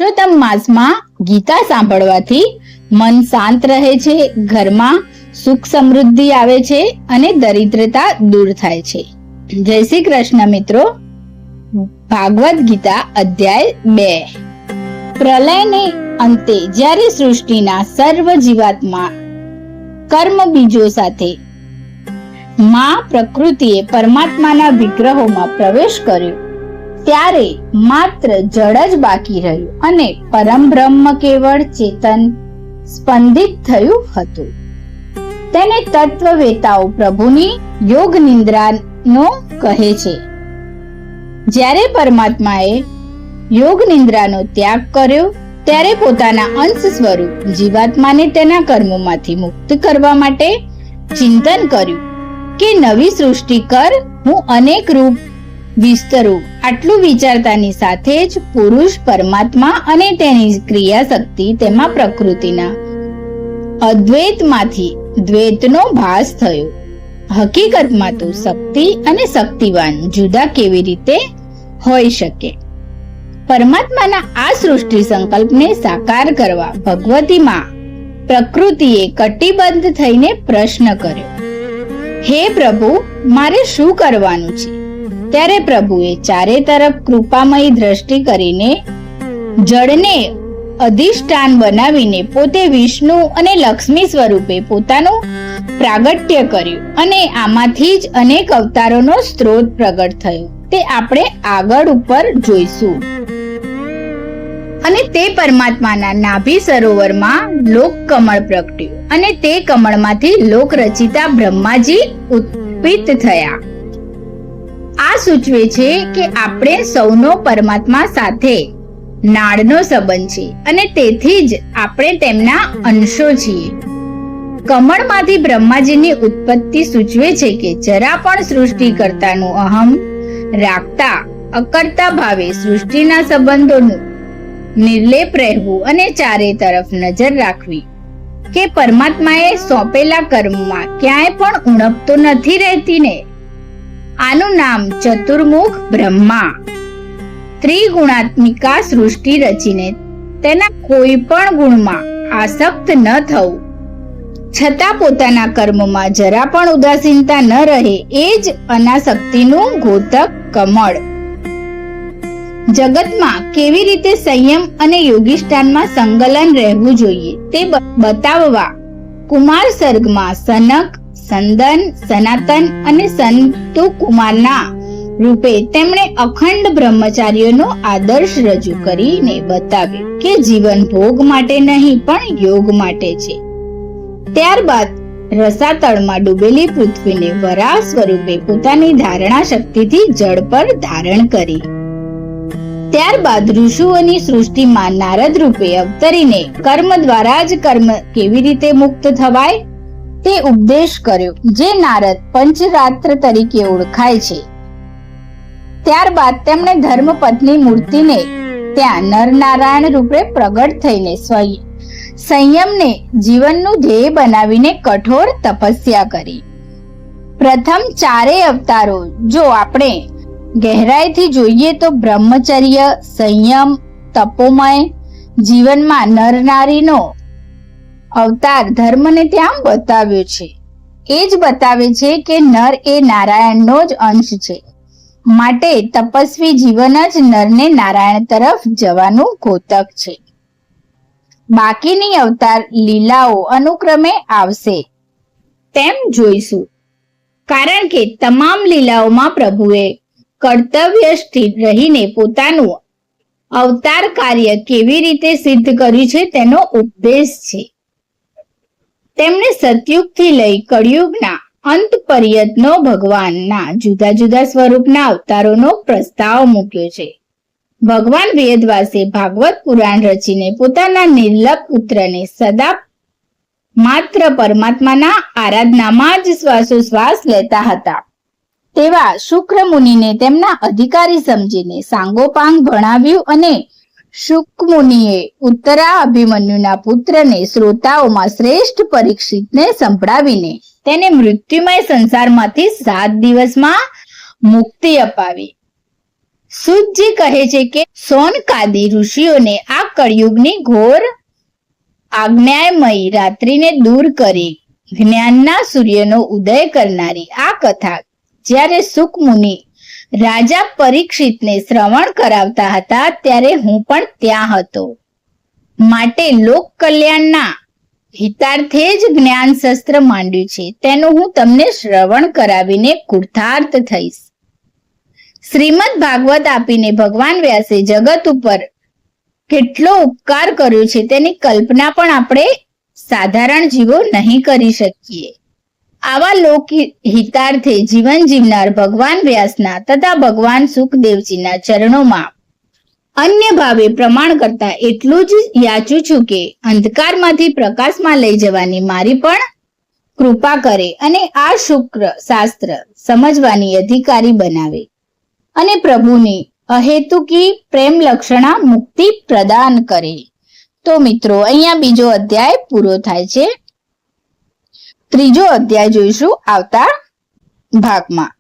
પુરુષોત્તમ માસમાં ગીતા સાંભળવાથી મન શાંત રહે છે, ઘરમાં સુખ સમૃદ્ધિ આવે છે અને દરિદ્રતા દૂર થાય છે. જય શ્રી કૃષ્ણ મિત્રો. ભાગવત ગીતા અધ્યાય 2. પ્રલયને અંતે જ્યારે સૃષ્ટિના સર્વ જીવાત્મા કર્મ બીજો સાથે માં પ્રકૃતિએ પરમાત્માના વિગ્રહોમાં પ્રવેશ કર્યો ત્યારે માત્ર જળ જ બાકી રહ્યું અને પરમ બ્રહ્મ કેવળ ચેતન સ્પંદિત થયું હતું. તેને તત્વવેતાઓ પ્રભુની યોગ નિદ્રાનો કહે છે. જ્યારે પરમાત્માએ યોગ નિદ્રાનો ત્યાગ કર્યો ત્યારે પોતાના અંશ સ્વરૂપ જીવાત્માને તેના કર્મોમાંથી મુક્ત કરવા માટે ચિંતન કર્યું કે નવી સૃષ્ટિ કર, હું અનેક રૂપ વિસ્તરું. આટલું વિચારતાની સાથે જ પુરુષ પરમાત્મા અને તેની ક્રિયા શક્તિ તેમાં પ્રકૃતિના અદ્વૈતમાંથી દ્વૈતનો ભાસ થયો. હકીકતમાં તો શક્તિ અને શક્તિવાન જુદા કેવી રીતે હોઈ શકે? પરમાત્માના આ સૃષ્ટિ સંકલ્પને સાકાર કરવા ભગવતીમાં પ્રકૃતિએ કટિબદ્ધ થઈને પ્રશ્ન કર્યો, હે પ્રભુ, મારે શું કરવાનું છે? ત્યારે પ્રભુએ ચારે તરફ કૃપામયી દ્રષ્ટિ કરીને જળને અધિષ્ઠાન બનાવીને પોતે વિષ્ણુ અને લક્ષ્મી સ્વરૂપે પોતાનું પ્રાગટ્ય કર્યું અને આમાંથી જ અનેક અવતારોનો સ્ત્રોત પ્રગટ થયો. તે આપણે આગળ ઉપર જોઈશું. અને તે પરમાત્માના નાભી સરોવરમાં લોક કમળ પ્રગટ્યું અને તે કમળમાંથી લોક રચિતા બ્રહ્માજી ઉત્પન્ન થયા. આ સૂચવે છે કે આપણે સૌનો પરમાત્મા સાથે નાળનો સંબંધ છે અને તેથી જ આપણે તેમના અંશો છીએ. કમળમાંથી બ્રહ્માજીની ઉત્પત્તિ સૂચવે છે કે જરા પણ સૃષ્ટિકર્તાનું અહમ રાખતા અકર્તા ભાવે સૃષ્ટિના સંબંધોનું નિર્લેપ રહેવું અને ચારે તરફ નજર રાખવી કે પરમાત્માએ સોંપેલા કર્મમાં ક્યાંય પણ ઉણપ તો નથી રહેતી ને. આનું નામ ચતુર્મુખ બ્રહ્મા. ત્રિગુણાત્મિકા સૃષ્ટિ રચીને તેના કોઈ પણ ગુણમાં આસક્ત ન થવું, છતાં પોતાના કર્મમાં જરા પણ ઉદાસીનતા ન રહે, એ જ અનાસક્તિનું ઘોતક કમળ. જગતમાં કેવી રીતે સંયમ અને યોગિષ્ઠાનમાં સંકલન રહેવું જોઈએ તે બતાવવા કુમાર સર્ગમાં સનક, સંદન, સનાતન અને સંતુ કુમારના રૂપે તેમણે અખંડ બ્રહ્મચાર્યનો આદર્શ રજૂ કરીને બતાવ્યું કે જીવન ભોગ માટે નહીં પણ યોગ માટે છે. ત્યારબાદ રસાતળમાં ડૂબેલી પૃથ્વીને વરાહ સ્વરૂપે પોતાની ધારણા શક્તિથી જળ પર ધારણ કરી. ત્યારબાદ ઋષિઓની સૃષ્ટિમાં નારદ રૂપે અવતરીને કર્મ દ્વારા જ કર્મ કેવી રીતે મુક્ત થવાય તે ઉપદેશ કર્યો, જે નારદ પંચરાત્ર તરીકે ઓળખાય છે. ત્યારબાદ તેમણે ધર્મપત્ની મૂર્તિને ત્યાં નરનારાયણ રૂપે પ્રગટ થઈને સંયમને જીવનનું ધ્યેય બનાવીને કઠોર તપસ્યા કરી. પ્રથમ ચારેય અવતારો જો આપણે ગહેરાઈથી જોઈએ તો બ્રહ્મચર્ય, સંયમ, તપોમય જીવનમાં નર નારીનો અવતાર ધર્મને ત્યાં બતાવ્યો છે. એ જ બતાવે છે કે નર એ નારાયણનો જ અંશ છે, માટે તપસ્વી જીવન જ નરને નારાયણ તરફ જવાનું ઘોતક છે. બાકીની અવતાર લીલાઓ અનુક્રમે આવશે તેમ જોઈશું, કારણ કે તમામ લીલાઓમાં પ્રભુએ કર્તવ્યનિષ્ઠ રહીને પોતાનું અવતાર કાર્ય કેવી રીતે સિદ્ધ કર્યું છે તેનો ઉપદેશ છે. તેમણે સતયુગથી લઈ કળિયુગના અંત પર્યંતનો ભગવાનના જુદા જુદા સ્વરૂપના અવતારોનો પ્રસ્તાવ મૂક્યો છે. ભગવાન વેદવ્યાસે ભાગવત પુરાણ રચીને પોતાના નિર્લભ પુત્રને સદા માત્ર પરમાત્માના આરાધનામાં જ શ્વાસોશ્વાસ લેતા હતા તેવા શુક્ર મુનિને તેમના અધિકારી સમજીને સાંગોપાંગ ભણાવ્યું અને શુક મુનિએ ઉત્તરા અભિમન્યુના પુત્રને શ્રોતાઓમાં શ્રેષ્ઠ પરીક્ષિતને સંભળાવીને તેને મૃત્યુમય સંસારમાંથી 7 દિવસમાં મુક્તિ અપાવી. સુતજી કહે છે કે સોનકાદી ઋષિઓને આ કળિયુગની ઘોર આજ્ઞામયી રાત્રિને દૂર કરી જ્ઞાનના સૂર્યનો ઉદય કરનારી આ કથા જ્યારે સુક મુનિ રાજા પરીક્ષિતને શ્રવણ કરાવતા હતા ત્યારે હું પણ ત્યાં હતો. માટે લોક કલ્યાણના હિતાર્થે જ જ્ઞાન શસ્ત્ર માંડ્યું છે, તેનું હું તમને શ્રવણ કરાવીને કૃતાર્થ થઈશ. શ્રીમદ ભાગવત આપીને ભગવાન વ્યાસે જગત ઉપર કેટલો ઉપકાર કર્યો છે તેની કલ્પના પણ આપણે સાધારણ જીવો નહીં કરી શકીએ. આવા લોક હિતાર્થે જીવન જીવનાર ભગવાન વ્યાસના તથા ભગવાન સુખદેવજીના ચરણોમાં અન્ય ભાવે પ્રમાણ કરતા એટલું જ યાચું છું કે અંધકારમાંથી પ્રકાશમાં લઈ જવાની મારી પણ કૃપા કરે અને આ શુક્ર શાસ્ત્ર સમજવાની અધિકારી બનાવે અને પ્રભુની અહેતુકી પ્રેમ લક્ષણા મુક્તિ પ્રદાન કરે. તો મિત્રો, અહીંયા બીજો અધ્યાય પૂરો થાય છે. ત્રીજો અધ્યાય જોઈશું આવતા ભાગમાં.